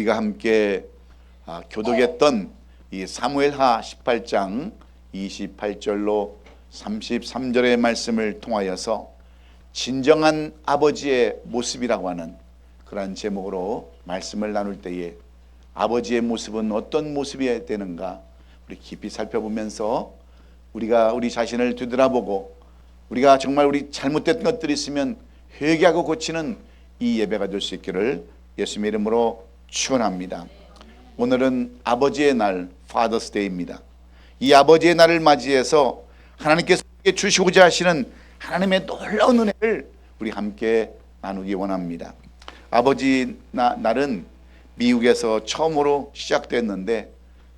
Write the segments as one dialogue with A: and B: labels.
A: 우리가 함께 교독했던 이 사무엘하 18장 28절로 33절의 말씀을 통하여서 진정한 아버지의 모습이라고 하는 그러한 제목으로 말씀을 나눌 때에 아버지의 모습은 어떤 모습이어야 되는가 우리 깊이 살펴보면서 우리가 우리 자신을 되돌아보고 우리가 정말 우리 잘못된 것들이 있으면 회개하고 고치는 이 예배가 될 수 있기를 예수님의 이름으로 축원합니다. 오늘은 아버지의 날, Father's Day입니다. 이 아버지의 날을 맞이해서 하나님께서 주시고자 하시는 하나님의 놀라운 은혜를 우리 함께 나누기 원합니다. 아버지 날은 미국에서 처음으로 시작됐는데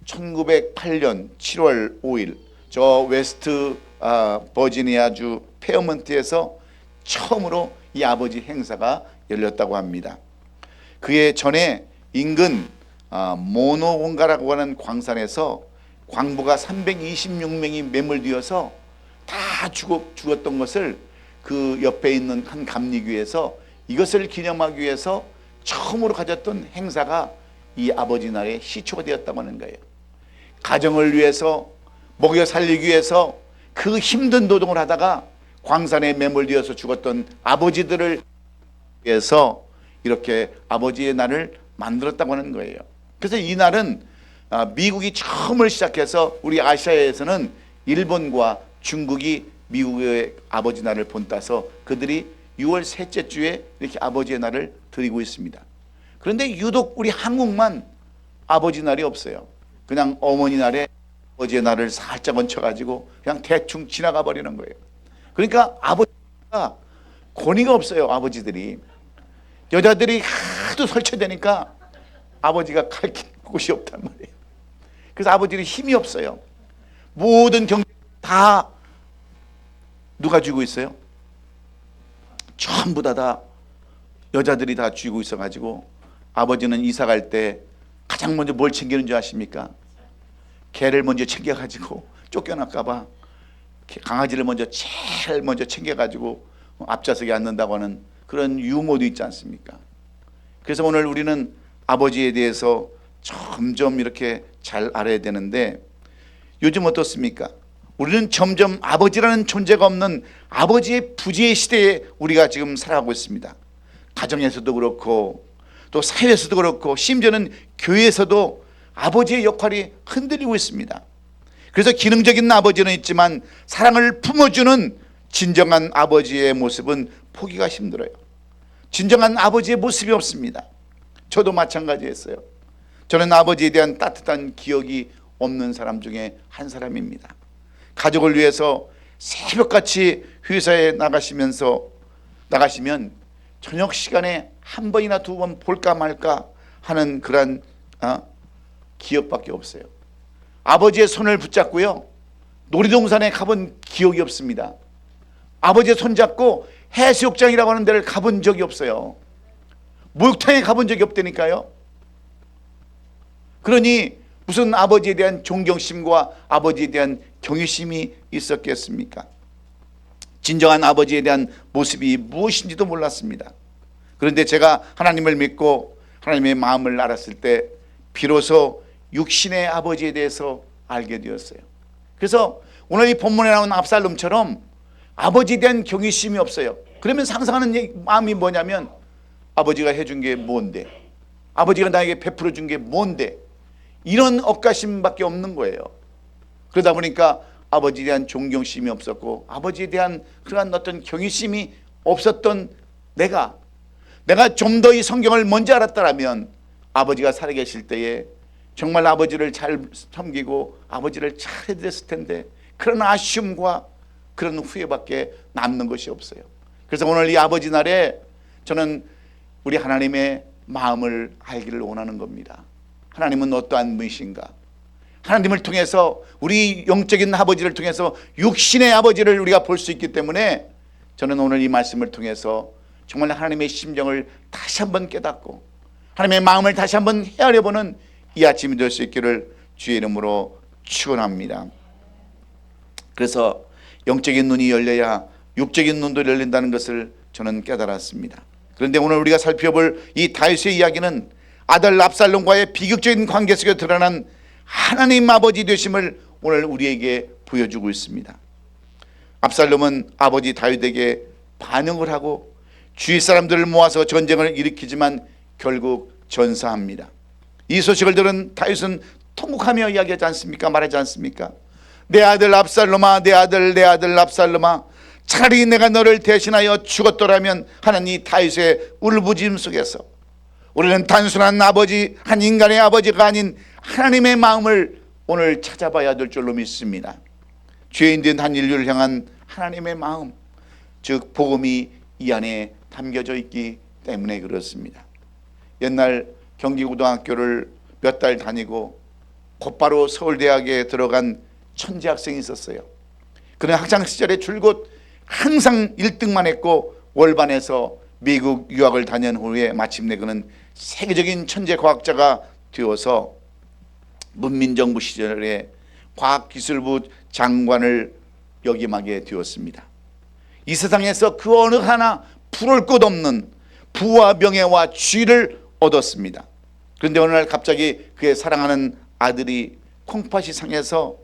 A: 1908년 7월 5일 저 웨스트 버지니아주 페어먼트에서 처음으로 이 아버지 행사가 열렸다고 합니다. 그해 전에 인근 모노공가라고 하는 광산에서 광부가 326명이 매몰되어서 다 죽었던 것을 그 옆에 있는 한 감리교에서 이것을 기념하기 위해서 처음으로 가졌던 행사가 이 아버지 날의 시초가 되었다고 하는 거예요. 가정을 위해서 먹여 살리기 위해서 그 힘든 노동을 하다가 광산에 매몰되어서 죽었던 아버지들을 위해서 이렇게 아버지의 날을 만들었다고 하는 거예요. 그래서 이 날은 미국이 처음을 시작해서 우리 아시아에서는 일본과 중국이 미국의 아버지 날을 본따서 그들이 6월 셋째 주에 이렇게 아버지의 날을 드리고 있습니다. 그런데 유독 우리 한국만 아버지 날이 없어요. 그냥 어머니 날에 아버지의 날을 살짝 얹혀가지고 그냥 대충 지나가 버리는 거예요. 그러니까 아버지가 권위가 없어요. 아버지들이 여자들이 하도 설치되니까 아버지가 갈 곳이 없단 말이에요. 그래서 아버지는 힘이 없어요. 모든 경제 다 누가 쥐고 있어요? 전부 다 여자들이 다 쥐고 있어가지고 아버지는 이사 갈 때 가장 먼저 뭘 챙기는 줄 아십니까? 개를 먼저 챙겨가지고 쫓겨날까봐 강아지를 제일 먼저 챙겨가지고 앞좌석에 앉는다고 하는 그런 유머도 있지 않습니까? 그래서 오늘 우리는 아버지에 대해서 점점 이렇게 잘 알아야 되는데 요즘 어떻습니까? 우리는 점점 아버지라는 존재가 없는 아버지의 부재의 시대에 우리가 지금 살아가고 있습니다. 가정에서도 그렇고 또 사회에서도 그렇고 심지어는 교회에서도 아버지의 역할이 흔들리고 있습니다. 그래서 기능적인 아버지는 있지만 사랑을 품어주는 진정한 아버지의 모습은 보기가 힘들어요. 진정한 아버지의 모습이 없습니다. 저도 마찬가지였어요. 저는 아버지에 대한 따뜻한 기억이 없는 사람 중에 한 사람입니다. 가족을 위해서 새벽같이 회사에 나가시면 저녁 시간에 한 번이나 두 번 볼까 말까 하는 그런 기억밖에 없어요. 아버지의 손을 붙잡고요 놀이동산에 가본 기억이 없습니다. 아버지의 손잡고 해수욕장이라고 하는 데를 가본 적이 없어요. 목욕탕에 가본 적이 없다니까요. 그러니 무슨 아버지에 대한 존경심과 아버지에 대한 경외심이 있었겠습니까? 진정한 아버지에 대한 모습이 무엇인지도 몰랐습니다. 그런데 제가 하나님을 믿고 하나님의 마음을 알았을 때 비로소 육신의 아버지에 대해서 알게 되었어요. 그래서 오늘 이 본문에 나온 압살롬처럼 아버지에 대한 경외심이 없어요. 그러면 상상하는 마음이 뭐냐면 아버지가 해준 게 뭔데? 아버지가 나에게 베풀어 준 게 뭔데? 이런 억가심밖에 없는 거예요. 그러다 보니까 아버지에 대한 존경심이 없었고 아버지에 대한 그러한 어떤 경외심이 없었던 내가 좀 더 이 성경을 먼저 알았더라면 아버지가 살아계실 때에 정말 아버지를 잘 섬기고 아버지를 잘 해드렸을 텐데 그런 아쉬움과 그런 후회밖에 남는 것이 없어요. 그래서 오늘 이 아버지 날에 저는 우리 하나님의 마음을 알기를 원하는 겁니다. 하나님은 어떠한 분이신가? 하나님을 통해서 우리 영적인 아버지를 통해서 육신의 아버지를 우리가 볼 수 있기 때문에 저는 오늘 이 말씀을 통해서 정말 하나님의 심정을 다시 한번 깨닫고 하나님의 마음을 다시 한번 헤아려보는 이 아침이 될 수 있기를 주의 이름으로 축원합니다. 그래서 영적인 눈이 열려야 육적인 눈도 열린다는 것을 저는 깨달았습니다. 그런데 오늘 우리가 살펴볼 이 다윗의 이야기는 아들 압살롬과의 비극적인 관계 속에 드러난 하나님 아버지 되심을 오늘 우리에게 보여주고 있습니다. 압살롬은 아버지 다윗에게 반응을 하고 주위 사람들을 모아서 전쟁을 일으키지만 결국 전사합니다. 이 소식을 들은 다윗은 통곡하며 이야기하지 않습니까? 말하지 않습니까? 내 아들 압살롬아, 내 아들 압살롬아, 차라리 내가 너를 대신하여 죽었더라면 하는 이 다윗의 울부짖음 속에서 우리는 단순한 아버지, 한 인간의 아버지가 아닌 하나님의 마음을 오늘 찾아봐야 될 줄로 믿습니다. 죄인된 한 인류를 향한 하나님의 마음, 즉 복음이 이 안에 담겨져 있기 때문에 그렇습니다. 옛날 경기고등학교를 몇 달 다니고 곧바로 서울대학에 들어간 천재 학생이 있었어요. 그는 학창 시절에 줄곧 항상 1등만 했고 월반에서 미국 유학을 다녀온 후에 마침내 그는 세계적인 천재 과학자가 되어서 문민정부 시절에 과학기술부 장관을 역임하게 되었습니다. 이 세상에서 그 어느 하나 부러울 것 없는 부와 명예와 지위를 얻었습니다. 그런데 어느 날 갑자기 그의 사랑하는 아들이 콩팥이 상해서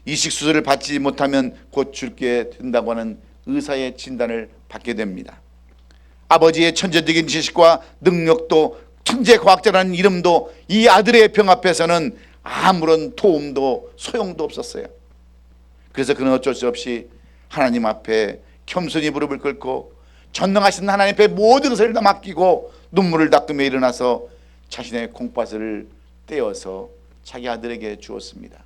A: 이식수술을 받지 못하면 곧 죽게 된다고 하는 의사의 진단을 받게 됩니다. 아버지의 천재적인 지식과 능력도 천재 과학자라는 이름도 이 아들의 병 앞에서는 아무런 도움도 소용도 없었어요. 그래서 그는 어쩔 수 없이 하나님 앞에 겸손히 무릎을 꿇고 전능하신 하나님 앞에 모든 것을 다 맡기고 눈물을 닦으며 일어나서 자신의 콩팥을 떼어서 자기 아들에게 주었습니다.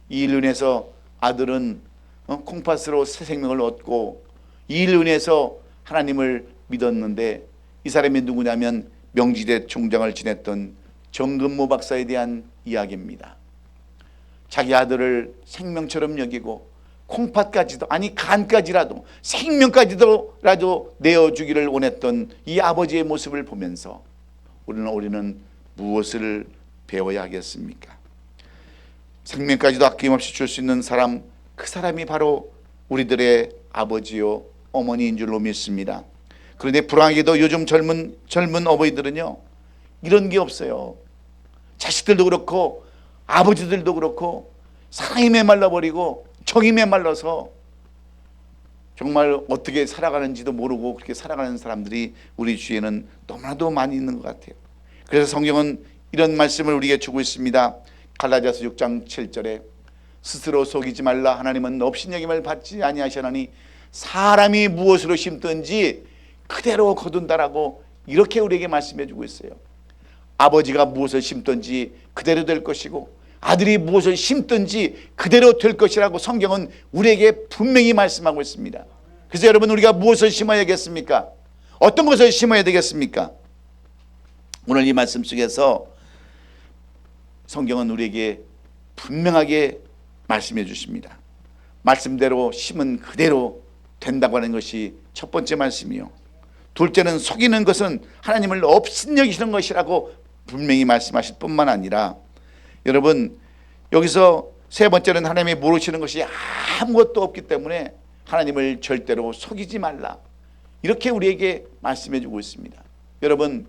A: 이 일로 인해서 아들은 콩팥으로 새 생명을 얻고 이 일로 인해서 하나님을 믿었는데, 이 사람이 누구냐면 명지대 총장을 지냈던 정근모 박사에 대한 이야기입니다. 자기 아들을 생명처럼 여기고 콩팥까지도, 아니 간까지라도, 생명까지도라도 내어주기를 원했던 이 아버지의 모습을 보면서 우리는 무엇을 배워야 하겠습니까? 생명까지도 아낌없이 줄 수 있는 사람, 그 사람이 바로 우리들의 아버지요 어머니인 줄로 믿습니다. 그런데 불행하게도 요즘 젊은 어버이들은요 이런 게 없어요. 자식들도 그렇고 아버지들도 그렇고 사랑이 메말라버리고 정이 메말라서 정말 어떻게 살아가는지도 모르고 그렇게 살아가는 사람들이 우리 주위에는 너무나도 많이 있는 것 같아요. 그래서 성경은 이런 말씀을 우리에게 주고 있습니다. 갈라디아서 6장 7절에 스스로 속이지 말라. 하나님은 업신여김을 받지 아니하시나니 사람이 무엇으로 심든지 그대로 거둔다라고 이렇게 우리에게 말씀해 주고 있어요. 아버지가 무엇을 심든지 그대로 될 것이고 아들이 무엇을 심든지 그대로 될 것이라고 성경은 우리에게 분명히 말씀하고 있습니다. 그래서 여러분, 우리가 무엇을 심어야겠습니까? 어떤 것을 심어야 되겠습니까? 오늘 이 말씀 속에서 성경은 우리에게 분명하게 말씀해 주십니다. 말씀대로 심은 그대로 된다고 하는 것이 첫 번째 말씀이요. 둘째는 속이는 것은 하나님을 업신여기시는 것이라고 분명히 말씀하실 뿐만 아니라, 여러분 여기서 세 번째는 하나님이 모르시는 것이 아무것도 없기 때문에 하나님을 절대로 속이지 말라, 이렇게 우리에게 말씀해 주고 있습니다. 여러분,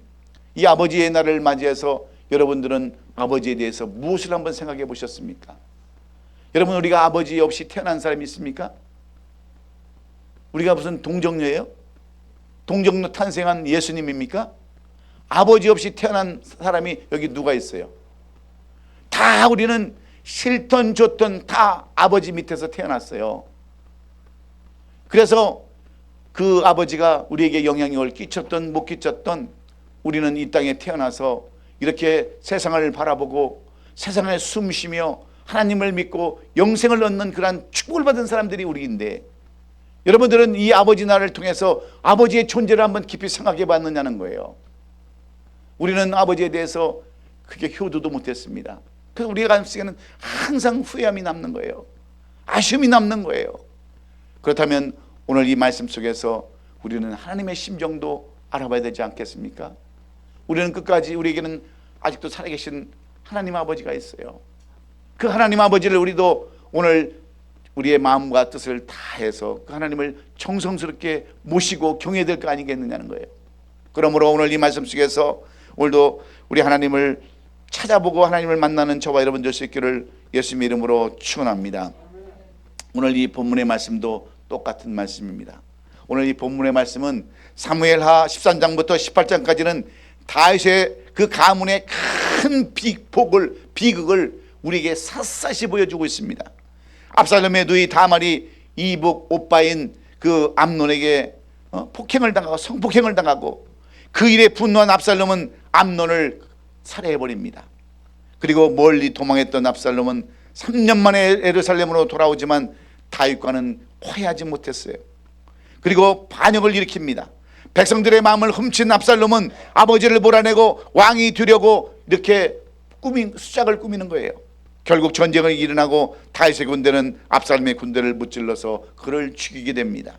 A: 이 아버지의 날을 맞이해서 여러분들은 아버지에 대해서 무엇을 한번 생각해 보셨습니까? 여러분, 우리가 아버지 없이 태어난 사람이 있습니까? 우리가 무슨 동정녀예요? 동정녀 탄생한 예수님입니까? 아버지 없이 태어난 사람이 여기 누가 있어요? 다 우리는 싫던 좋던 다 아버지 밑에서 태어났어요. 그래서 그 아버지가 우리에게 영향력을 끼쳤던 못 끼쳤던 우리는 이 땅에 태어나서 이렇게 세상을 바라보고 세상에 숨쉬며 하나님을 믿고 영생을 얻는 그러한 축복을 받은 사람들이 우리인데, 여러분들은 이 아버지 나라를 통해서 아버지의 존재를 한번 깊이 생각해 봤느냐는 거예요. 우리는 아버지에 대해서 그렇게 효도도 못했습니다. 그래서 우리가 가슴속에는 항상 후회함이 남는 거예요. 아쉬움이 남는 거예요. 그렇다면 오늘 이 말씀 속에서 우리는 하나님의 심정도 알아봐야 되지 않겠습니까? 우리는 끝까지, 우리에게는 아직도 살아계신 하나님 아버지가 있어요. 그 하나님 아버지를 우리도 오늘 우리의 마음과 뜻을 다해서 그 하나님을 정성스럽게 모시고 경외해야 될 거 아니겠느냐는 거예요. 그러므로 오늘 이 말씀 속에서 오늘도 우리 하나님을 찾아보고 하나님을 만나는 저와 여러분 될 수 있기를 예수님의 이름으로 축원합니다. 오늘 이 본문의 말씀도 똑같은 말씀입니다. 오늘 이 본문의 말씀은 사무엘하 13장부터 18장까지는 다윗의 그 가문의 큰 비극을 우리에게 샅샅이 보여주고 있습니다. 압살롬의 누이 다말이 이복 오빠인 그 암논에게 폭행을 당하고 성폭행을 당하고 그 일에 분노한 압살롬은 암논을 살해해버립니다. 그리고 멀리 도망했던 압살롬은 3년 만에 예루살렘으로 돌아오지만 다윗과는 화해하지 못했어요. 그리고 반역을 일으킵니다. 백성들의 마음을 훔친 압살롬은 아버지를 몰아내고 왕이 되려고 이렇게 수작을 꾸미는 거예요. 결국 전쟁이 일어나고 다윗의 군대는 압살롬의 군대를 무찔러서 그를 죽이게 됩니다.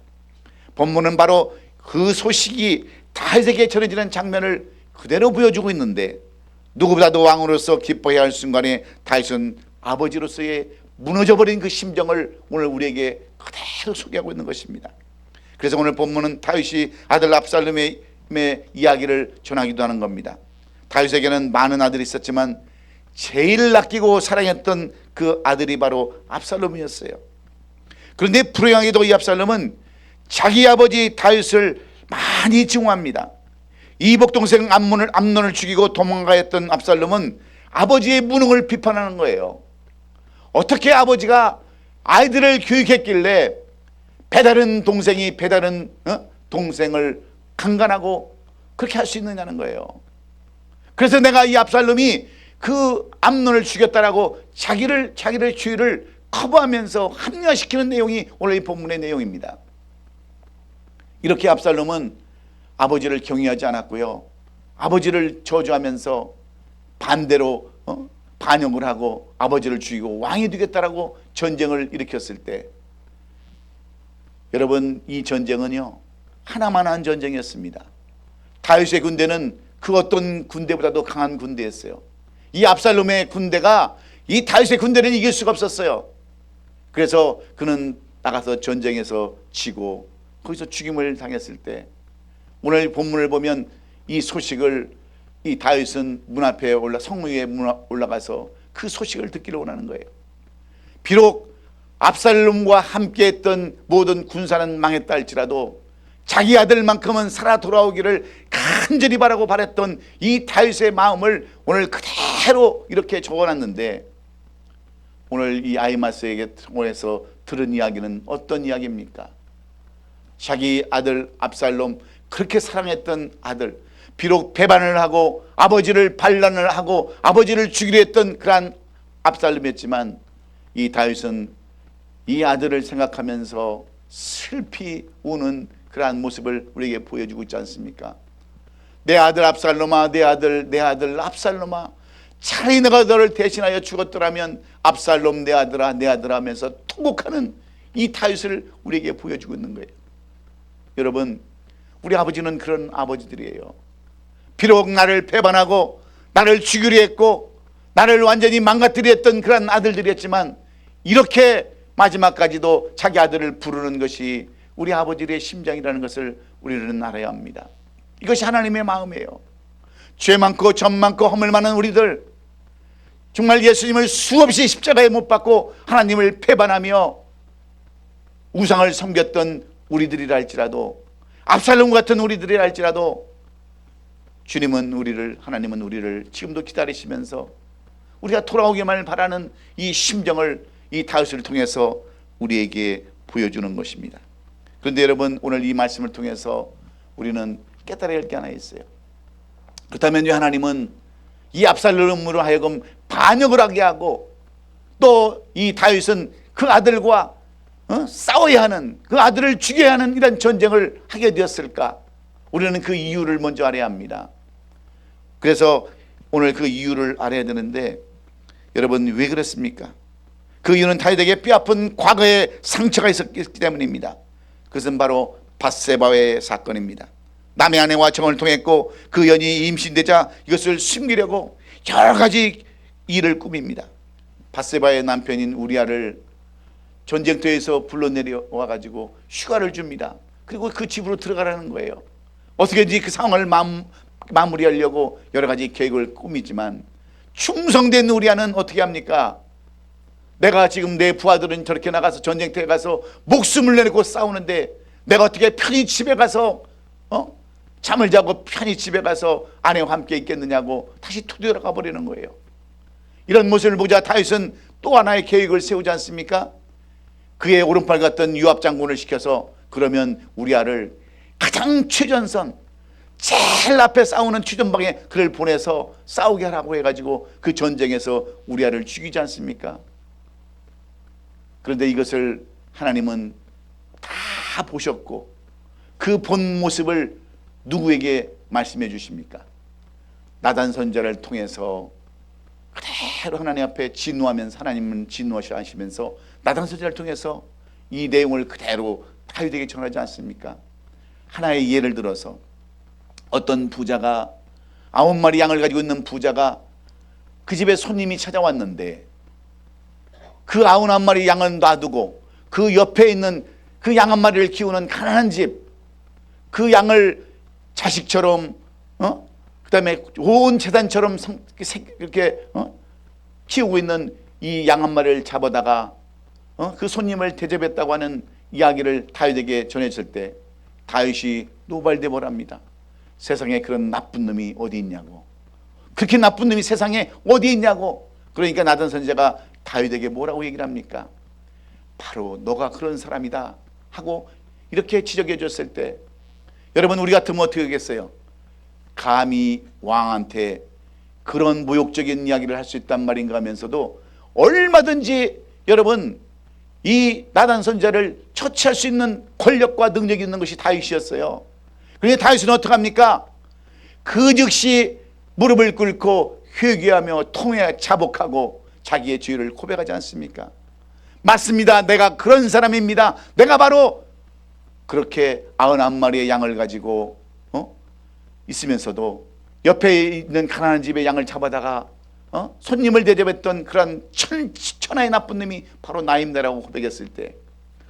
A: 본문은 바로 그 소식이 다윗에게 전해지는 장면을 그대로 보여주고 있는데, 누구보다도 왕으로서 기뻐해야 할 순간에 다윗은 아버지로서의 무너져버린 그 심정을 오늘 우리에게 그대로 소개하고 있는 것입니다. 그래서 오늘 본문은 다윗이 아들 압살롬의 이야기를 전하기도 하는 겁니다. 다윗에게는 많은 아들이 있었지만 제일 아끼고 사랑했던 그 아들이 바로 압살롬이었어요. 그런데 불행하게도 이 압살롬은 자기 아버지 다윗을 많이 증오합니다. 이복 동생 암논을 죽이고 도망가였던 압살롬은 아버지의 무능을 비판하는 거예요. 어떻게 아버지가 아이들을 교육했길래 배다른 동생이 배다른 동생을 강간하고 그렇게 할 수 있느냐는 거예요. 그래서 내가 이 압살롬이 그 암논을 죽였다라고 자기의 주의를 커버하면서 합리화시키는 내용이 오늘 이 본문의 내용입니다. 이렇게 압살롬은 아버지를 경외하지 않았고요, 아버지를 저주하면서 반대로 반역을 하고 아버지를 죽이고 왕이 되겠다라고 전쟁을 일으켰을 때, 여러분, 이 전쟁은요 하나만 한 전쟁이었습니다. 다윗의 군대는 그 어떤 군대보다도 강한 군대였어요. 이 압살롬의 군대가 이 다윗의 군대를 이길 수가 없었어요. 그래서 그는 나가서 전쟁에서 지고 거기서 죽임을 당했을 때, 오늘 본문을 보면 이 소식을 이 다윗은 문 앞에 성 위에 올라가서 그 소식을 듣기를 원하는 거예요. 비록 압살롬과 함께했던 모든 군사는 망했다 할지라도 자기 아들만큼은 살아 돌아오기를 간절히 바랬던 이 다윗의 마음을 오늘 그대로 이렇게 적어놨는데, 오늘 이 아히마스에게 통해서 들은 이야기는 어떤 이야기입니까? 자기 아들 압살롬, 그렇게 사랑했던 아들, 비록 배반을 하고 아버지를 반란을 하고 아버지를 죽이려 했던 그러한 압살롬이었지만, 이 다윗은 이 아들을 생각하면서 슬피 우는 그러한 모습을 우리에게 보여주고 있지 않습니까? 내 아들 압살롬아, 내 아들 압살롬아, 차라리 내가 너를 대신하여 죽었더라면 압살롬 내 아들아 하면서 통곡하는 이 다윗을 우리에게 보여주고 있는 거예요. 여러분, 우리 아버지는 그런 아버지들이에요. 비록 나를 배반하고 나를 죽이려 했고 나를 완전히 망가뜨려 했던 그런 아들들이었지만, 이렇게 마지막까지도 자기 아들을 부르는 것이 우리 아버지의 심장이라는 것을 우리는 알아야 합니다. 이것이 하나님의 마음이에요. 죄 많고 점 많고 허물 많은 우리들, 정말 예수님을 수없이 십자가에 못 박고 하나님을 배반하며 우상을 섬겼던 우리들이라 할지라도, 압살롬 같은 우리들이라 할지라도, 하나님은 우리를 지금도 기다리시면서 우리가 돌아오기만 바라는 이 심정을 이 다윗을 통해서 우리에게 보여주는 것입니다. 그런데 여러분, 오늘 이 말씀을 통해서 우리는 깨달아야 할 게 하나 있어요. 그렇다면 하나님은 이 압살롬으로 하여금 반역을 하게 하고, 또 이 다윗은 그 아들과 싸워야 하는, 그 아들을 죽여야 하는 이런 전쟁을 하게 되었을까? 우리는 그 이유를 먼저 알아야 합니다. 그래서 오늘 그 이유를 알아야 되는데, 여러분, 왜 그렇습니까? 그 이유는 다윗에게 뼈아픈 과거의 상처가 있었기 때문입니다. 그것은 바로 밧세바의 사건입니다. 남의 아내와 정을 통했고 그 연이 임신되자 이것을 숨기려고 여러 가지 일을 꾸밉니다. 밧세바의 남편인 우리아를 전쟁터에서 불러내려와 가지고 휴가를 줍니다. 그리고 그 집으로 들어가라는 거예요. 어떻게든지 그 상황을 마무리하려고 여러 가지 계획을 꾸미지만 충성된 우리아는 어떻게 합니까? 내가 지금 내 부하들은 저렇게 나가서 전쟁터에 가서 목숨을 내놓고 싸우는데 내가 어떻게 편히 집에 가서 잠을 자고 편히 집에 가서 아내와 함께 있겠느냐고 다시 투덜어가 버리는 거예요. 이런 모습을 보자 다윗은 또 하나의 계획을 세우지 않습니까? 그의 오른팔 같던 요압 장군을 시켜서 그러면 우리아를 가장 최전선 제일 앞에 싸우는 최전방에 그를 보내서 싸우게 하라고 해가지고 그 전쟁에서 우리아를 죽이지 않습니까? 그런데 이것을 하나님은 다 보셨고 그 본 모습을 누구에게 말씀해 주십니까? 나단 선지자를 통해서 그대로 하나님 앞에 진노하면서 하나님은 진노하시면서 나단 선지자를 통해서 이 내용을 그대로 다윗에게 전하지 않습니까? 하나의 예를 들어서 어떤 부자가 9마리 양을 가지고 있는 부자가 그 집에 손님이 찾아왔는데 그 99마리 양을 놔두고 그 옆에 있는 그 양 한 마리를 키우는 가난한 집, 그 양을 자식처럼 그다음에 온 재산처럼 이렇게 키우고 있는 이 양 한 마리를 잡아다가 그 손님을 대접했다고 하는 이야기를 다윗에게 전해질 때 다윗이 노발대발합니다. 세상에 그런 나쁜 놈이 어디 있냐고, 그렇게 나쁜 놈이 세상에 어디 있냐고. 그러니까 나단 선지자가 다윗에게 뭐라고 얘기를 합니까? 바로 너가 그런 사람이다 하고 이렇게 지적해 줬을 때 여러분 우리 같으면 어떻게 하겠어요? 감히 왕한테 그런 모욕적인 이야기를 할 수 있단 말인가 하면서도 얼마든지 여러분 이 나단 선지자를 처치할 수 있는 권력과 능력이 있는 것이 다윗이었어요. 그런데 다윗은 어떻게 합니까? 그 즉시 무릎을 꿇고 회개하며 통회 자복하고 자기의 죄를 고백하지 않습니까? 맞습니다. 내가 그런 사람입니다. 내가 바로 그렇게 99마리의 양을 가지고 있으면서도 옆에 있는 가난한 집의 양을 잡아다가 손님을 대접했던 그런 천하의 나쁜 놈이 바로 나입니다라고 고백했을 때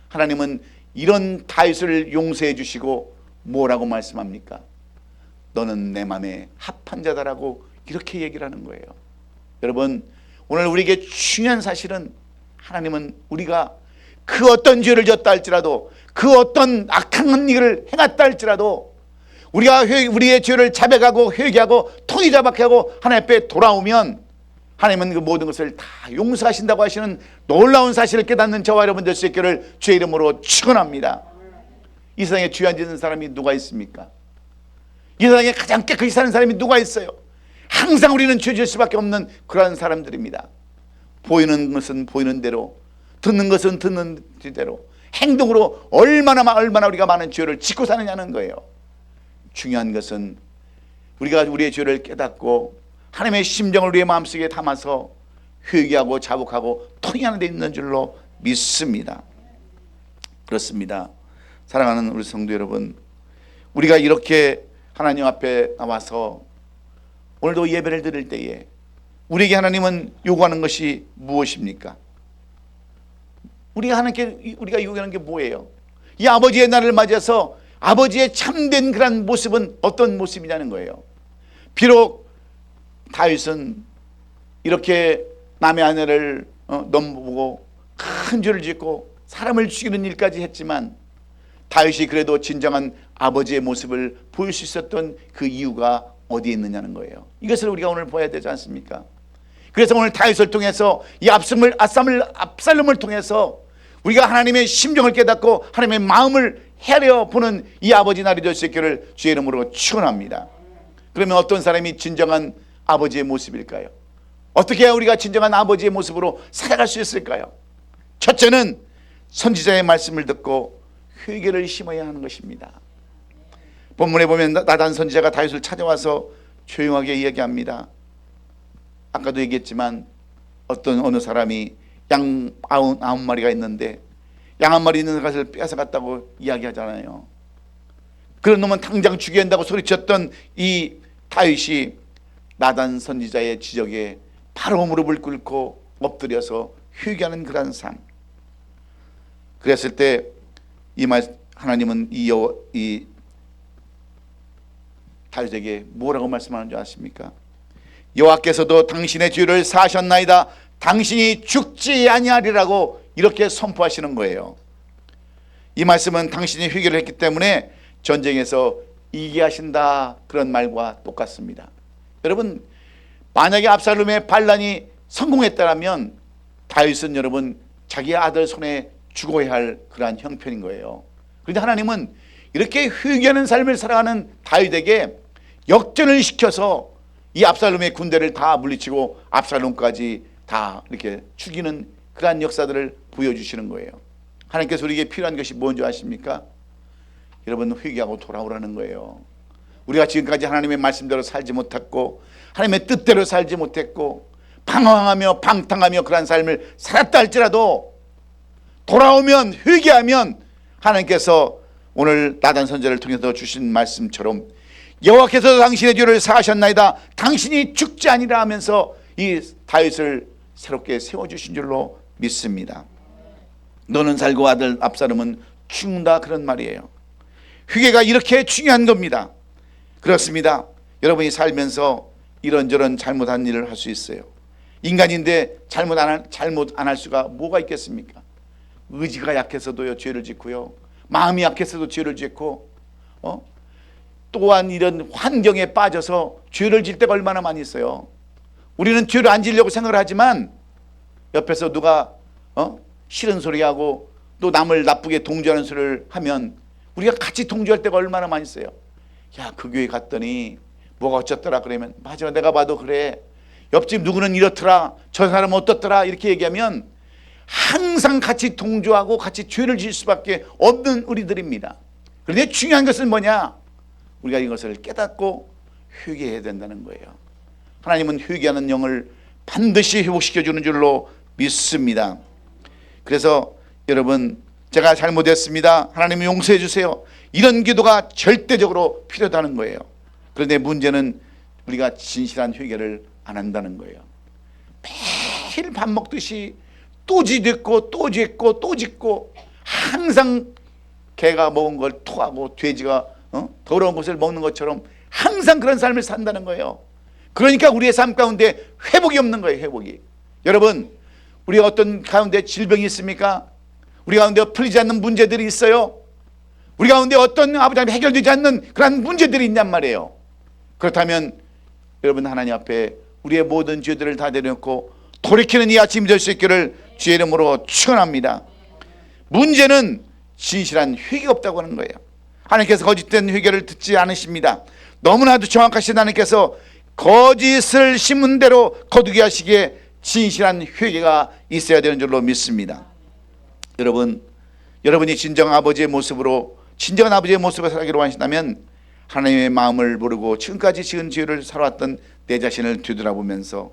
A: 하나님은 이런 다윗을 용서해 주시고 뭐라고 말씀합니까? 너는 내 마음에 합한 자다라고 이렇게 얘기를 하는 거예요. 여러분 오늘 우리에게 중요한 사실은 하나님은 우리가 그 어떤 죄를 졌다 할지라도 그 어떤 악한 일을 행했다 할지라도 우리가 우리의 죄를 자백하고 회개하고 통이 자박하고 하나님 앞에 돌아오면 하나님은 그 모든 것을 다 용서하신다고 하시는 놀라운 사실을 깨닫는 저와 여러분 될 수 있기를 주의 이름으로 축원합니다. 이 세상에 죄 안 짓는 사람이 누가 있습니까? 이 세상에 가장 깨끗이 사는 사람이 누가 있어요? 항상 우리는 죄 지을 수밖에 없는 그러한 사람들입니다. 보이는 것은 보이는 대로, 듣는 것은 듣는 대로, 행동으로 얼마나 우리가 많은 죄를 짓고 사느냐는 거예요. 중요한 것은 우리가 우리의 죄를 깨닫고 하나님의 심정을 우리의 마음속에 담아서 회개하고 자복하고 통행하는 데 있는 줄로 믿습니다. 그렇습니다. 사랑하는 우리 성도 여러분, 우리가 이렇게 하나님 앞에 나와서 오늘도 예배를 드릴 때에 우리에게 하나님은 요구하는 것이 무엇입니까? 우리가 요구하는 게 뭐예요? 이 아버지의 날을 맞아서 아버지의 참된 그런 모습은 어떤 모습이냐는 거예요. 비록 다윗은 이렇게 남의 아내를 넘보고 큰 죄를 짓고 사람을 죽이는 일까지 했지만 다윗이 그래도 진정한 아버지의 모습을 보일 수 있었던 그 이유가 어디에 있느냐는 거예요. 이것을 우리가 오늘 봐야 되지 않습니까? 그래서 오늘 다윗을 통해서 이 압살롬을 통해서 우리가 하나님의 심정을 깨닫고 하나님의 마음을 헤아려 보는 이 아버지 날이 될 수 있기를 주의 이름으로 축원합니다. 그러면 어떤 사람이 진정한 아버지의 모습일까요? 어떻게 해야 우리가 진정한 아버지의 모습으로 살아갈 수 있을까요? 첫째는 선지자의 말씀을 듣고 회개를 심어야 하는 것입니다. 본문에 보면 나단 선지자가 다윗을 찾아와서 조용하게 이야기합니다. 아까도 얘기했지만 어느 사람이 양 99마리가 있는데 양 한 마리 있는 것을 뺏어갔다고 이야기하잖아요. 그런 놈은 당장 죽여야 한다고 소리쳤던 이 다윗이 나단 선지자의 지적에 바로 무릎을 꿇고 엎드려서 회개하는 그런 삶. 그랬을 때 하나님은 이 다윗에게 뭐라고 말씀하는 줄 아십니까? 여호와께서도 당신의 죄를 사하셨나이다. 당신이 죽지 아니하리라고 이렇게 선포하시는 거예요. 이 말씀은 당신이 회개를 했기 때문에 전쟁에서 이기게 하신다, 그런 말과 똑같습니다. 여러분, 만약에 압살롬의 반란이 성공했다면 다윗은 여러분 자기 아들 손에 죽어야 할 그러한 형편인 거예요. 그런데 하나님은 이렇게 회개하는 삶을 살아가는 다윗에게 역전을 시켜서 이 압살롬의 군대를 다 물리치고 압살롬까지 다 이렇게 죽이는 그러한 역사들을 보여주시는 거예요. 하나님께서 우리에게 필요한 것이 뭔지 아십니까? 여러분, 회개하고 돌아오라는 거예요. 우리가 지금까지 하나님의 말씀대로 살지 못했고 하나님의 뜻대로 살지 못했고 방황하며 방탕하며 그러한 삶을 살았다 할지라도 돌아오면, 회개하면 하나님께서 오늘 나단 선지자를 통해서 주신 말씀처럼 여호와께서 당신의 죄를 사하셨나이다. 당신이 죽지 아니라 하면서 이 다윗을 새롭게 세워주신 줄로 믿습니다. 너는 살고 아들 압살롬은 죽는다, 그런 말이에요. 회개가 이렇게 중요한 겁니다. 그렇습니다. 여러분이 살면서 이런저런 잘못한 일을 할 수 있어요. 인간인데 잘못 안 할 수가 뭐가 있겠습니까? 의지가 약해서도요 죄를 짓고요, 마음이 약해서도 죄를 짓고, 또한 이런 환경에 빠져서 죄를 질 때가 얼마나 많이 있어요. 우리는 죄를 안 지려고 생각을 하지만 옆에서 누가 싫은 소리하고 또 남을 나쁘게 동조하는 소리를 하면 우리가 같이 동조할 때가 얼마나 많이 있어요. 야, 그 교회 갔더니 뭐가 어쩌더라 그러면 맞아, 내가 봐도 그래. 옆집 누구는 이렇더라, 저 사람은 어떻더라, 이렇게 얘기하면 항상 같이 동조하고 같이 죄를 지을 수밖에 없는 우리들입니다. 그런데 중요한 것은 뭐냐? 우리가 이것을 깨닫고 회개해야 된다는 거예요. 하나님은 회개하는 영을 반드시 회복시켜주는 줄로 믿습니다. 그래서 여러분, 제가 잘못했습니다, 하나님 용서해 주세요, 이런 기도가 절대적으로 필요하다는 거예요. 그런데 문제는 우리가 진실한 회개를 안 한다는 거예요. 매일 밥 먹듯이 또 짓고 또 짓고 또 짓고, 항상 개가 먹은 걸 토하고 돼지가 더러운 것을 먹는 것처럼 항상 그런 삶을 산다는 거예요. 그러니까 우리의 삶 가운데 회복이 없는 거예요. 회복이. 여러분, 우리가 어떤 가운데 질병이 있습니까? 우리 가운데 풀리지 않는 문제들이 있어요. 우리 가운데 어떤 아버지 앞에 해결되지 않는 그런 문제들이 있냔 말이에요. 그렇다면 여러분, 하나님 앞에 우리의 모든 죄들을 다 내려놓고 돌이키는 이 아침이 될 수 있기를 주의 이름으로 축원합니다. 문제는 진실한 회개가 없다고 하는 거예요. 하나님께서 거짓된 회개를 듣지 않으십니다. 너무나도 정확하신 하나님께서 거짓을 심은 대로 거두게 하시기에 진실한 회개가 있어야 되는 줄로 믿습니다. 여러분이 진정한 아버지의 모습으로 살기로 하신다면 하나님의 마음을 모르고 지금까지 지은 죄를 살아왔던 내 자신을 뒤돌아보면서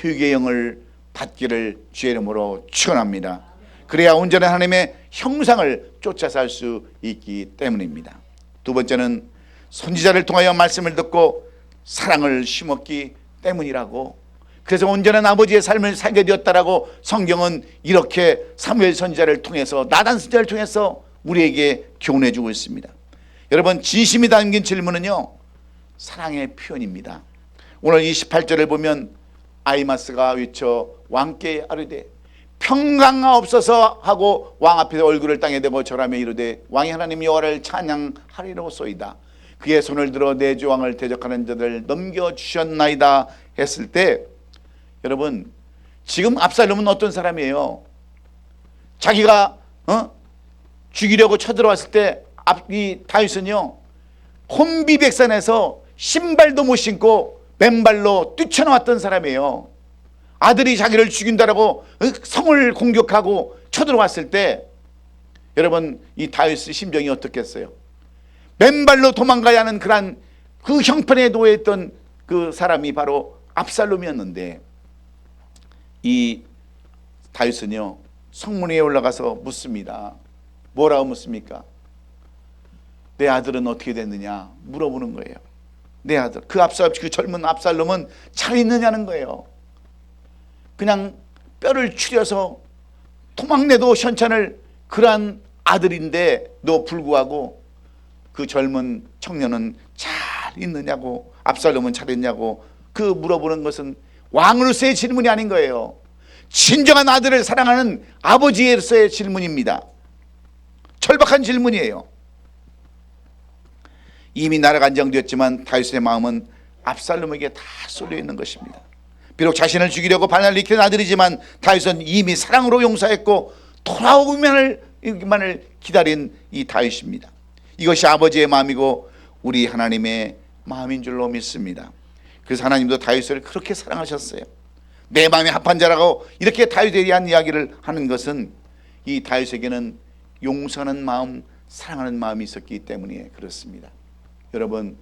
A: 회개의 영을 받기를 주의 이름으로 축원합니다. 그래야 온전한 하나님의 형상을 쫓아 살 수 있기 때문입니다. 두 번째는 선지자를 통하여 말씀을 듣고 사랑을 심었기 때문이라고, 그래서 온전한 아버지의 삶을 살게 되었다라고 성경은 이렇게 사무엘 선지자를 통해서, 나단 선지자를 통해서 우리에게 교훈해 주고 있습니다. 여러분, 진심이 담긴 질문은요 사랑의 표현입니다. 오늘 28절을 보면 아히마스가 외쳐 왕께 아뢰되 평강하옵소서 하고 왕 앞에서 얼굴을 땅에 대고 절하며 이르되 왕이 하나님 여호와를 찬양하리로소이다. 그의 손을 들어 내 주 왕을 대적하는 자들 넘겨주셨나이다 했을 때, 여러분, 지금 압살롬은 어떤 사람이에요? 자기가 죽이려고 쳐들어왔을 때 이 다윗은요 혼비백산에서 신발도 못 신고 맨발로 뛰쳐나왔던 사람이에요. 아들이 자기를 죽인다라고 성을 공격하고 쳐들어왔을 때 여러분, 이 다윗의 심정이 어떻겠어요? 맨발로 도망가야 하는 그런 그 형편에 놓여있던 그 사람이 바로 압살롬이었는데, 이 다윗은요 성문 위에 올라가서 묻습니다. 뭐라고 묻습니까? 내 아들은 어떻게 됐느냐 물어보는 거예요. 내 아들, 그 젊은 압살롬은 잘 있느냐는 거예요. 그냥 뼈를 추려서 토막내도 현찮을 그러한 아들인데도 불구하고 그 젊은 청년은 잘 잘 있느냐고, 압살롬은 잘했냐고 그 물어보는 것은 왕으로서의 질문이 아닌 거예요. 진정한 아들을 사랑하는 아버지로서의 질문입니다. 절박한 질문이에요. 이미 나라가 안정되었지만 다윗의 마음은 압살롬에게 다 쏠려 있는 것입니다. 비록 자신을 죽이려고 반란을 일으킨 아들이지만 다윗은 이미 사랑으로 용서했고 돌아오기만을 기다린 이 다윗입니다. 이것이 아버지의 마음이고 우리 하나님의 마음인 줄로 믿습니다. 그래서 하나님도 다윗을 그렇게 사랑하셨어요. 내 마음에 합한 자라고 이렇게 다윗에 대한 이야기를 하는 것은 이 다윗에게는 용서하는 마음, 사랑하는 마음이 있었기 때문에 그렇습니다. 여러분,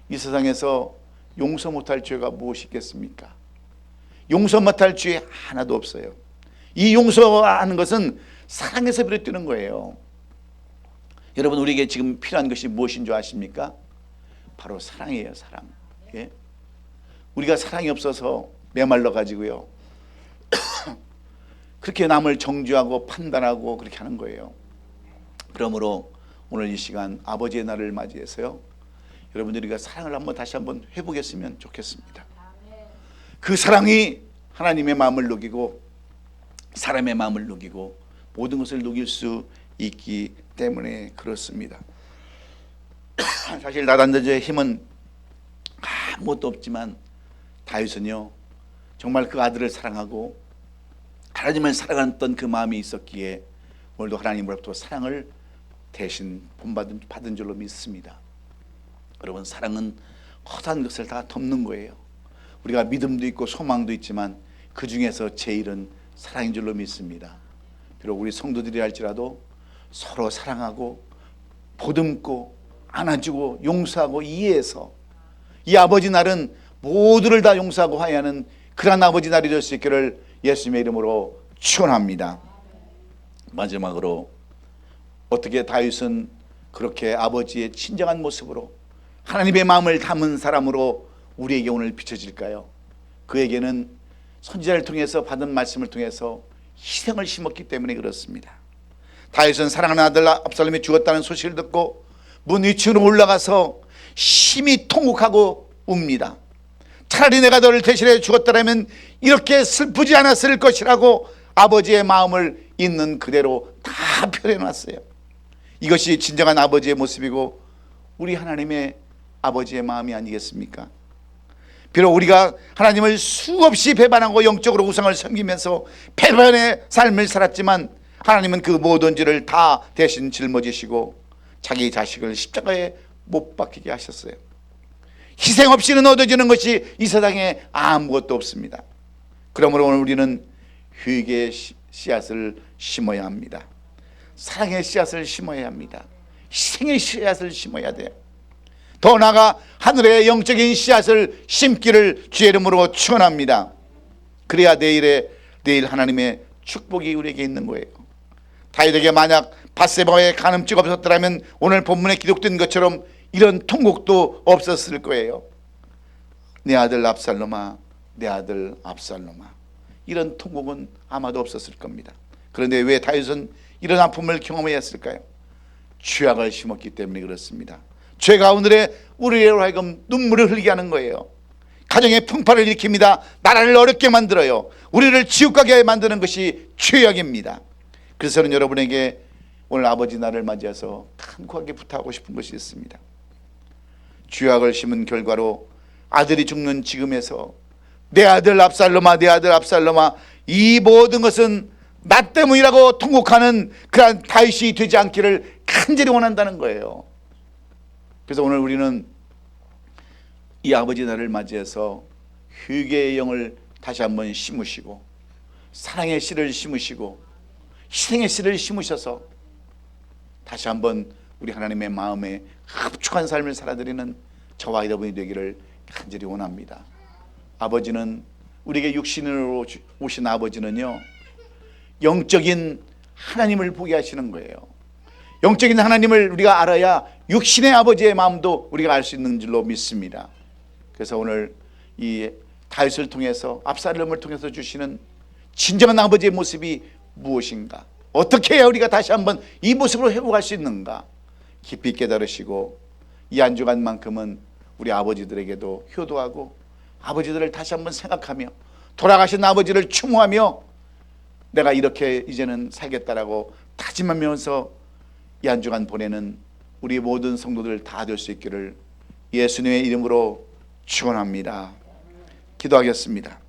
A: 이 세상에서 용서 못할 죄가 무엇이 있겠습니까? 용서 못할 죄 하나도 없어요. 이 용서하는 것은 사랑에서 비롯되는 거예요. 여러분, 우리에게 지금 필요한 것이 무엇인 줄 아십니까? 바로 사랑이에요. 사랑. 예? 우리가 사랑이 없어서 메말라 가지고요 그렇게 남을 정죄하고 판단하고 그렇게 하는 거예요. 그러므로 오늘 이 시간 아버지의 날을 맞이해서요, 여러분들이 사랑을 다시 한번 해보겠으면 좋겠습니다. 그 사랑이 하나님의 마음을 녹이고 사람의 마음을 녹이고 모든 것을 녹일 수 있기 때문에 그렇습니다. 사실 나단자의 힘은 아무것도 없지만 다윗은요 정말 그 아들을 사랑하고 하나님을 사랑했던 그 마음이 있었기에 오늘도 하나님으로부터 사랑을 대신 본받은 줄로 믿습니다. 여러분, 사랑은 허다한 것을 다 덮는 거예요. 우리가 믿음도 있고 소망도 있지만 그 중에서 제일은 사랑인 줄로 믿습니다. 비록 우리 성도들이 할지라도 서로 사랑하고 보듬고 안아주고 용서하고 이해해서 이 아버지 날은 모두를 다 용서하고 화해하는 그런 아버지 날이 될 수 있기를 예수님의 이름으로 축원합니다. 마지막으로 어떻게 다윗은 그렇게 아버지의 친정한 모습으로 하나님의 마음을 담은 사람으로 우리에게 오늘 비춰질까요? 그에게는 선지자를 통해서 받은 말씀을 통해서 희생을 심었기 때문에 그렇습니다. 다윗은 사랑하는 아들 압살롬이 죽었다는 소식을 듣고 문 위층으로 올라가서 심히 통곡하고 웁니다. 차라리 내가 너를 대신해 죽었더라면 이렇게 슬프지 않았을 것이라고 아버지의 마음을 있는 그대로 다 표현해놨어요. 이것이 진정한 아버지의 모습이고 우리 하나님의 아버지의 마음이 아니겠습니까? 비록 우리가 하나님을 수없이 배반하고 영적으로 우상을 섬기면서 배반의 삶을 살았지만 하나님은 그 모든 죄를 다 대신 짊어지시고 자기 자식을 십자가에 못 박히게 하셨어요. 희생 없이는 얻어지는 것이 이 세상에 아무것도 없습니다. 그러므로 오늘 우리는 회개의 씨앗을 심어야 합니다. 사랑의 씨앗을 심어야 합니다. 희생의 씨앗을 심어야 돼요. 더 나아가 하늘의 영적인 씨앗을 심기를 주의 이름으로 축원합니다. 그래야 내일 하나님의 축복이 우리에게 있는 거예요. 다윗에게 만약 밧세바의 간음죄가 없었더라면 오늘 본문에 기록된 것처럼 이런 통곡도 없었을 거예요. 내 아들 압살롬아, 내 아들 압살롬아, 이런 통곡은 아마도 없었을 겁니다. 그런데 왜 다윗은 이런 아픔을 경험해야 했을까요? 죄악을 심었기 때문에 그렇습니다. 죄가 오늘의 우리로 하여금 눈물을 흘리게 하는 거예요. 가정의 풍파를 일으킵니다. 나라를 어렵게 만들어요. 우리를 지옥 가게 만드는 것이 죄악입니다. 그래서 저는 여러분에게 오늘 아버지 날을 맞이해서 간곡하게 부탁하고 싶은 것이 있습니다. 죄악을 심은 결과로 아들이 죽는 지금에서 내 아들 압살롬아, 내 아들 압살롬아, 이 모든 것은 나 때문이라고 통곡하는 그런 다윗이 되지 않기를 간절히 원한다는 거예요. 그래서 오늘 우리는 이 아버지 날을 맞이해서 회개의 영을 다시 한번 심으시고 사랑의 씨를 심으시고 희생의 씨를 심으셔서 다시 한번 우리 하나님의 마음에 흡족한 삶을 살아드리는 저와 여러분이 되기를 간절히 원합니다. 아버지는 우리에게 육신으로 오신 아버지는요, 영적인 하나님을 보게 하시는 거예요. 영적인 하나님을 우리가 알아야 육신의 아버지의 마음도 우리가 알 수 있는 줄로 믿습니다. 그래서 오늘 이 다윗을 통해서 압살롬을 통해서 주시는 진정한 아버지의 모습이 무엇인가, 어떻게 해야 우리가 다시 한번 이 모습으로 회복할 수 있는가 깊이 깨달으시고 이 한 주간만큼은 우리 아버지들에게도 효도하고 아버지들을 다시 한번 생각하며 돌아가신 아버지를 추모하며 내가 이렇게 이제는 살겠다라고 다짐하면서 이 한 주간 보내는 우리 모든 성도들 다 될 수 있기를 예수님의 이름으로 축원합니다. 기도하겠습니다.